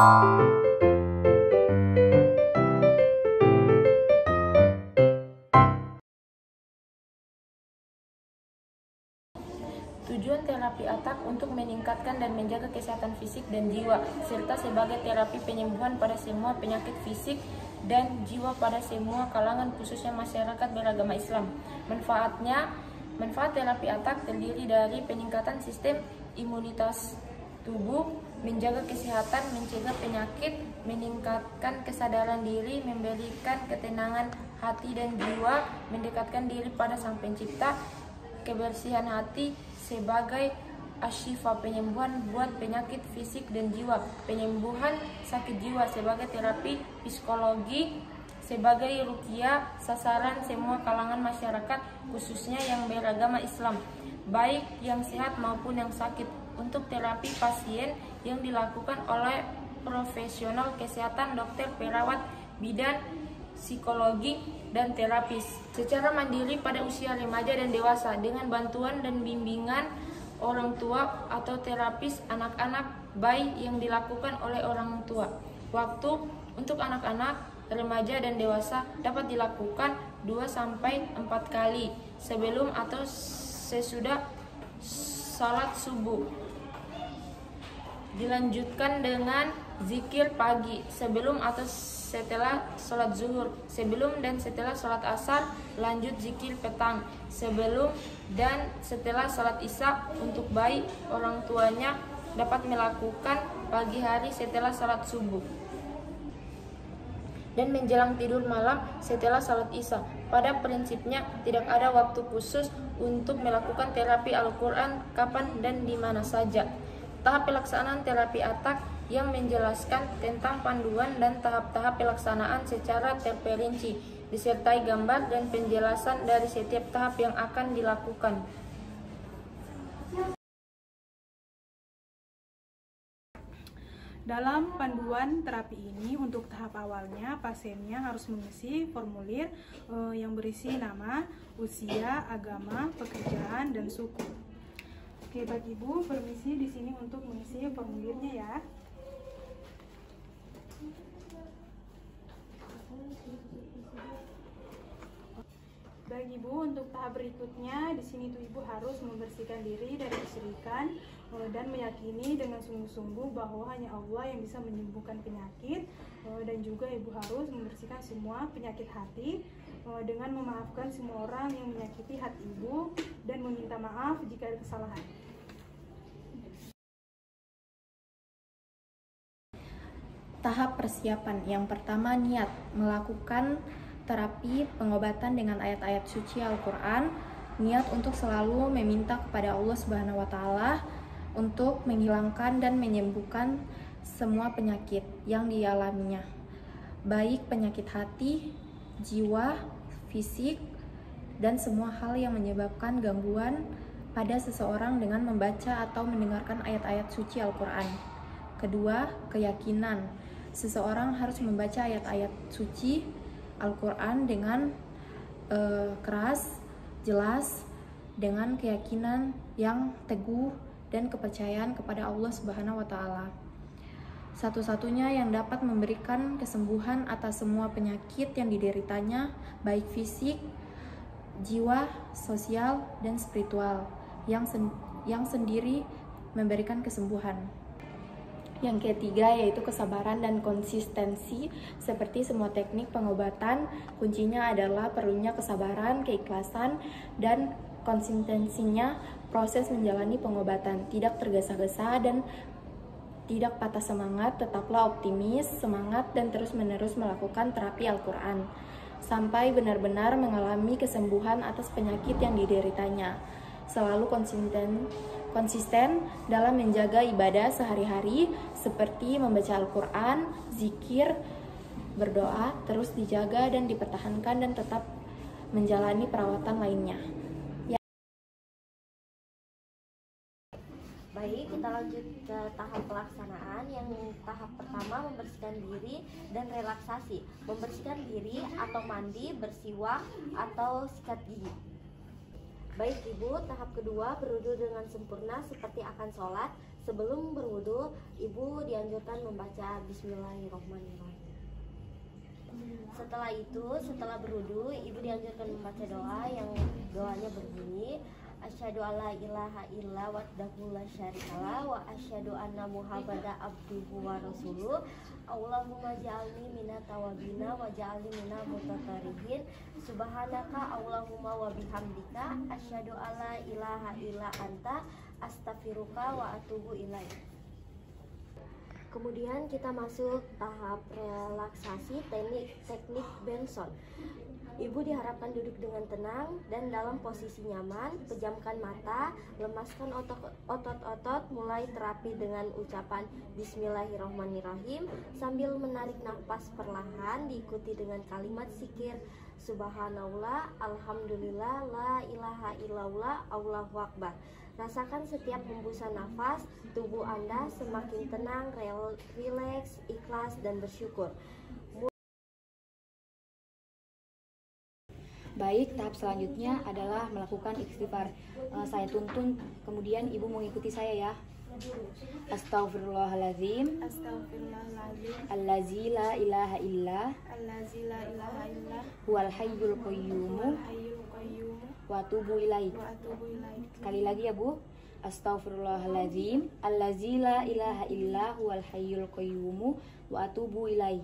Tujuan terapi atak untuk meningkatkan dan menjaga kesehatan fisik dan jiwa, serta sebagai terapi penyembuhan pada semua penyakit fisik dan jiwa pada semua kalangan, khususnya masyarakat beragama Islam. Manfaat terapi atak terdiri dari peningkatan sistem imunitas tubuh, menjaga kesehatan, mencegah penyakit, meningkatkan kesadaran diri, memberikan ketenangan hati dan jiwa, mendekatkan diri pada Sang Pencipta, kebersihan hati sebagai asyifa, penyembuhan buat penyakit fisik dan jiwa, penyembuhan sakit jiwa sebagai terapi psikologi, sebagai ruqyah, sasaran semua kalangan masyarakat, khususnya yang beragama Islam, baik yang sehat maupun yang sakit, untuk terapi pasien yang dilakukan oleh profesional kesehatan, dokter, perawat, bidan, psikologi, dan terapis secara mandiri pada usia remaja dan dewasa dengan bantuan dan bimbingan orang tua atau terapis anak-anak bayi yang dilakukan oleh orang tua. Waktu untuk anak-anak, remaja, dan dewasa dapat dilakukan 2-4 kali sebelum atau sesudah salat subuh. Dilanjutkan dengan zikir pagi sebelum atau setelah sholat zuhur, sebelum dan setelah sholat asar, lanjut zikir petang, sebelum dan setelah sholat isya. Untuk bayi, orang tuanya dapat melakukan pagi hari setelah sholat subuh dan menjelang tidur malam setelah sholat isya. Pada prinsipnya tidak ada waktu khusus untuk melakukan terapi Al-Quran kapan dan di mana saja. Tahap pelaksanaan terapi atak yang menjelaskan tentang panduan dan tahap-tahap pelaksanaan secara terperinci, disertai gambar dan penjelasan dari setiap tahap yang akan dilakukan. Dalam panduan terapi ini, untuk tahap awalnya pasiennya harus mengisi formulir yang berisi nama, usia, agama, pekerjaan, dan suku. Oke, Bapak Ibu, permisi di sini untuk mengisi formulirnya ya. Baik Ibu, untuk tahap berikutnya di sini tuh Ibu harus membersihkan diri dari kesyirikan dan meyakini dengan sungguh-sungguh bahwa hanya Allah yang bisa menyembuhkan penyakit, dan juga Ibu harus membersihkan semua penyakit hati dengan memaafkan semua orang yang menyakiti hati Ibu dan meminta maaf jika ada kesalahan. Tahap persiapan yang pertama, niat melakukan terapi pengobatan dengan ayat-ayat suci Al-Quran. Niat untuk selalu meminta kepada Allah Subhanahu wa Ta'ala untuk menghilangkan dan menyembuhkan semua penyakit yang dialaminya, baik penyakit hati, jiwa, fisik, dan semua hal yang menyebabkan gangguan pada seseorang dengan membaca atau mendengarkan ayat-ayat suci Al-Quran. Kedua, keyakinan. Seseorang harus membaca ayat-ayat suci Al-Quran dengan keras, jelas, dengan keyakinan yang teguh dan kepercayaan kepada Allah Subhanahu wa Ta'ala. Satu-satunya yang dapat memberikan kesembuhan atas semua penyakit yang dideritanya, baik fisik, jiwa, sosial, dan spiritual, yang sendiri memberikan kesembuhan. Yang ketiga yaitu kesabaran dan konsistensi. Seperti semua teknik pengobatan, kuncinya adalah perlunya kesabaran, keikhlasan, dan konsistensinya proses menjalani pengobatan. Tidak tergesa-gesa dan tidak patah semangat, tetaplah optimis, semangat, dan terus-menerus melakukan terapi Al-Quran sampai benar-benar mengalami kesembuhan atas penyakit yang dideritanya. Selalu konsisten dalam menjaga ibadah sehari-hari seperti membaca Al-Quran, zikir, berdoa, terus dijaga dan dipertahankan dan tetap menjalani perawatan lainnya. Baik, kita lanjut ke tahap pelaksanaan. Yang tahap pertama, membersihkan diri dan relaksasi. Membersihkan diri atau mandi, bersiwak, atau sikat gigi. Baik Ibu, tahap kedua berwudu dengan sempurna seperti akan sholat. Sebelum berwudu, Ibu dianjurkan membaca Bismillahirrahmanirrahim. Setelah itu, setelah berwudu, Ibu dianjurkan membaca doa yang doanya berbunyi, Asyhadu alla ilaha illa wahdahu la syarikalah wa asyhadu anna Muhammadan abduhu wa rasuluh. Allahumma ja'alni minat tawabina wa ja'alni minal mutatahhirin. Subhanaka Allahumma wa bihamdika asyhadu alla ilaha illa anta astaghfiruka wa atubu ilaik. Kemudian kita masuk tahap relaksasi teknik Benson. Ibu diharapkan duduk dengan tenang dan dalam posisi nyaman, pejamkan mata, lemaskan otot-otot, mulai terapi dengan ucapan Bismillahirrahmanirrahim sambil menarik nafas perlahan diikuti dengan kalimat zikir Subhanallah, Alhamdulillah, La ilaha illallah, Allahu Akbar. Rasakan setiap hembusan nafas, tubuh Anda semakin tenang, rileks, ikhlas, dan bersyukur. Baik, tahap selanjutnya adalah melakukan istighfar. Saya tuntun, kemudian Ibu mengikuti saya ya. Astaghfirullahaladzim. Astaghfirullahaladzim. Allazi la ilaha illa. Allazi la ilaha illa. Huwal hayyul qayyumu. Hayyul qayyum. Wa atubu ilaih. Wa atubu ilaih. Sekali lagi ya Bu. Astaghfirullahaladzim. Allazi la ilaha illa. Huwal hayyul qayyumu. Wa atubu ilaih.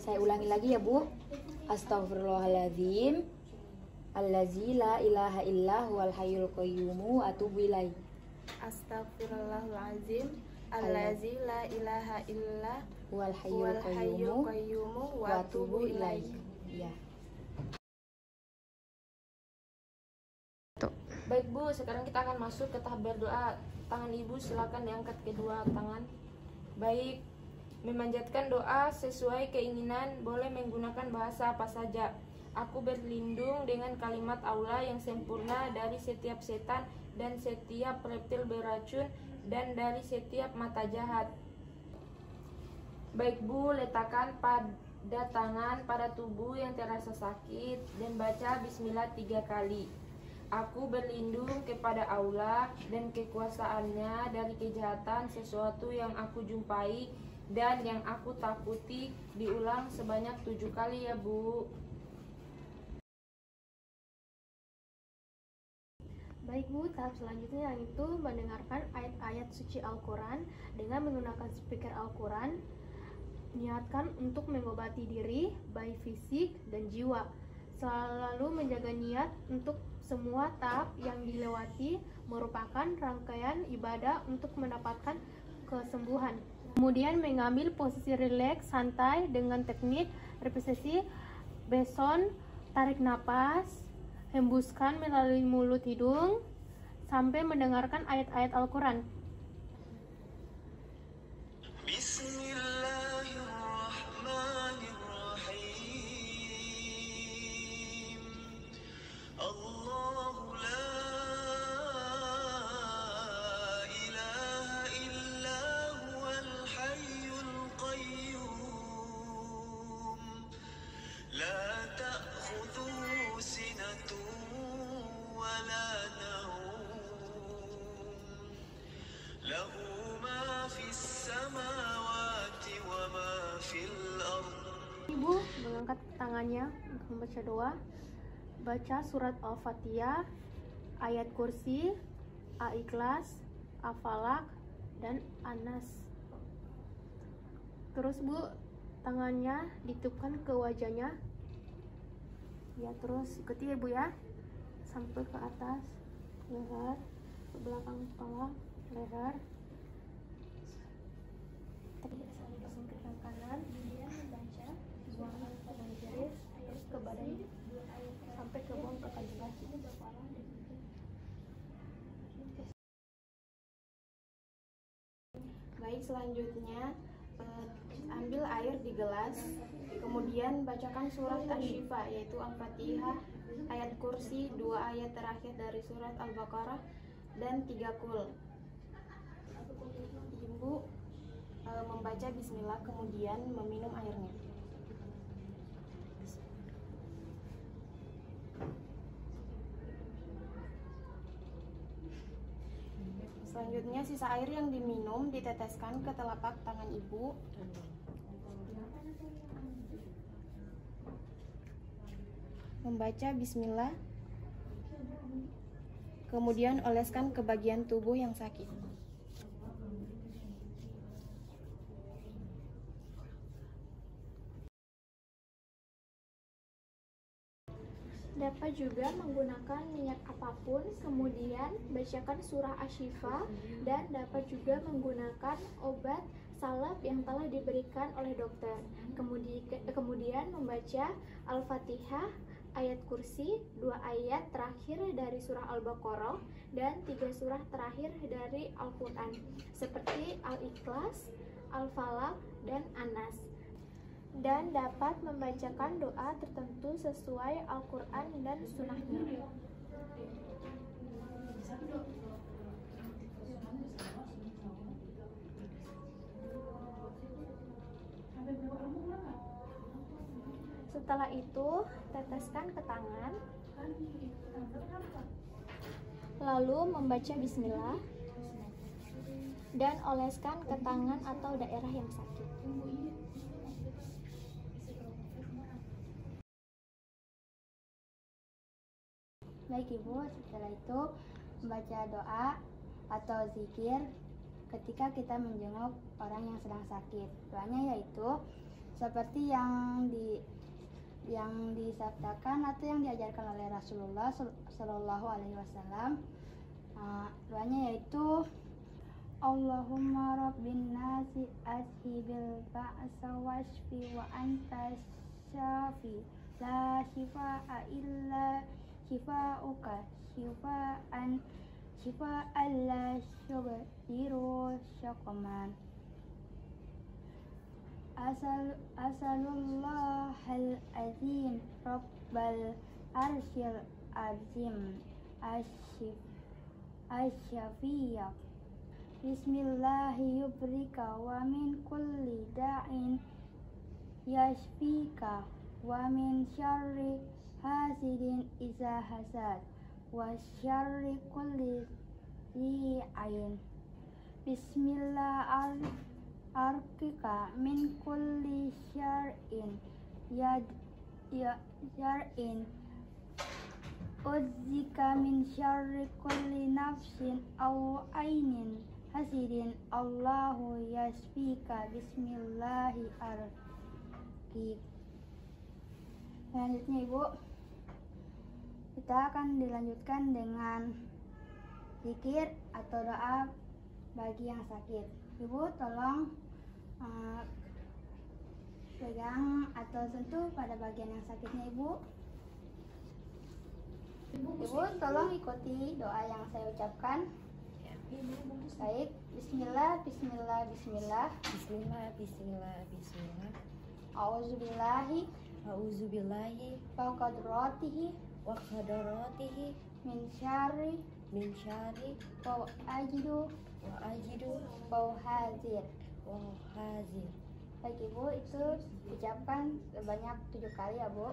Saya ulangi lagi ya Bu. Astaghfirullahaladzim. Allazi la ilaha illa huwal hayyul qayyumu wa atubu ilaih. Astaghfirullahaladzim. Allazi la ilaha illa Huwal huwal hayyul qayyumu qayyum wa atubu ilaih. Ya. Baik Bu, sekarang kita akan masuk ke tahap berdoa. Tangan Ibu silakan diangkat kedua tangan. Baik, memanjatkan doa sesuai keinginan, boleh menggunakan bahasa apa saja. Aku berlindung dengan kalimat Allah yang sempurna dari setiap setan dan setiap reptil beracun dan dari setiap mata jahat. Baik Bu, letakkan pada tangan pada tubuh yang terasa sakit dan baca bismillah 3 kali. Aku berlindung kepada Allah dan kekuasaannya dari kejahatan sesuatu yang aku jumpai dan yang aku takuti. Diulang sebanyak 7 kali ya Bu. Baik Bu, tahap selanjutnya yaitu mendengarkan ayat-ayat suci Al-Quran dengan menggunakan speaker Al-Quran. Niatkan untuk mengobati diri, baik fisik dan jiwa. Selalu menjaga niat untuk semua tahap yang dilewati merupakan rangkaian ibadah untuk mendapatkan kesembuhan. Kemudian mengambil posisi rileks, santai dengan teknik repetisi Benson, tarik napas, hembuskan melalui mulut hidung sampai mendengarkan ayat-ayat Al-Quran. Ibu mengangkat tangannya untuk membaca doa. Baca surat Al-Fatihah, ayat kursi, Al-Ikhlas, Al-Falaq, dan An-Nas. Terus Bu, tangannya ditutupkan ke wajahnya. Ya, terus ikuti ya Bu ya. Sampai ke atas leher, ke belakang kepala, leher. Singkirkan kanan, kemudian membaca buangkan ke garis, terus ke badan sampai ke buang ke kaki. Baik, selanjutnya ambil air di gelas, kemudian bacakan surat Asy-Syifa yaitu Al-Fatihah, ayat kursi, 2 ayat terakhir dari surat Al-Baqarah, dan 3 kul. Ibu membaca bismillah kemudian meminum airnya. Selanjutnya, sisa air yang diminum diteteskan ke telapak tangan ibu. Membaca bismillah. Kemudian oleskan ke bagian tubuh yang sakit. Dapat juga menggunakan minyak apapun, kemudian bacakan surah Asy-Syifa, dan dapat juga menggunakan obat salep yang telah diberikan oleh dokter. Kemudian membaca Al-Fatihah, ayat kursi, 2 ayat terakhir dari surah Al-Baqarah, dan 3 surah terakhir dari Al-Quran, seperti Al-Ikhlas, Al-Falaq, dan An-Nas. Dan dapat membacakan doa tertentu sesuai Al-Quran dan sunnahnya. Setelah itu, teteskan ke tangan, lalu membaca bismillah, dan oleskan ke tangan atau daerah yang sakit. Baik Ibu, setelah itu membaca doa atau zikir ketika kita menjenguk orang yang sedang sakit. Doanya yaitu seperti yang disabdakan atau yang diajarkan oleh Rasulullah Shallallahu Alaihi Wasallam. Doanya yaitu Allahumma rabbin nasi ashibil ba'sa washfi wa anta syafi la shifaa illa shifauka shifaan la syughadiru syaqaman. Asalullahal azim rabbal arsyil azim asyafiyah bismillahi yubrika wa min kulli da'in yashfika wa min syarri hasidin iza hasad wa syarri kulli zi ain. Bismillah arkika min kulli syar'in syar'in uzzika min syarri kulli nafsin aw ainin hasidin Allahu yashfika bismillahi arkik. Selanjutnya Ibu, kita akan dilanjutkan dengan zikir atau doa bagi yang sakit. Ibu tolong pegang atau sentuh pada bagian yang sakitnya Ibu. Ibu tolong ikuti doa yang saya ucapkan. Baik, bismillah, bismillah, bismillah. Bismillah, bismillah, bismillah. A'udzubillahi Wa qadratihi min syarri wa ajidu fauhazir. hazir. Baik Ibu, itu ucapkan sebanyak 7 kali ya Bu.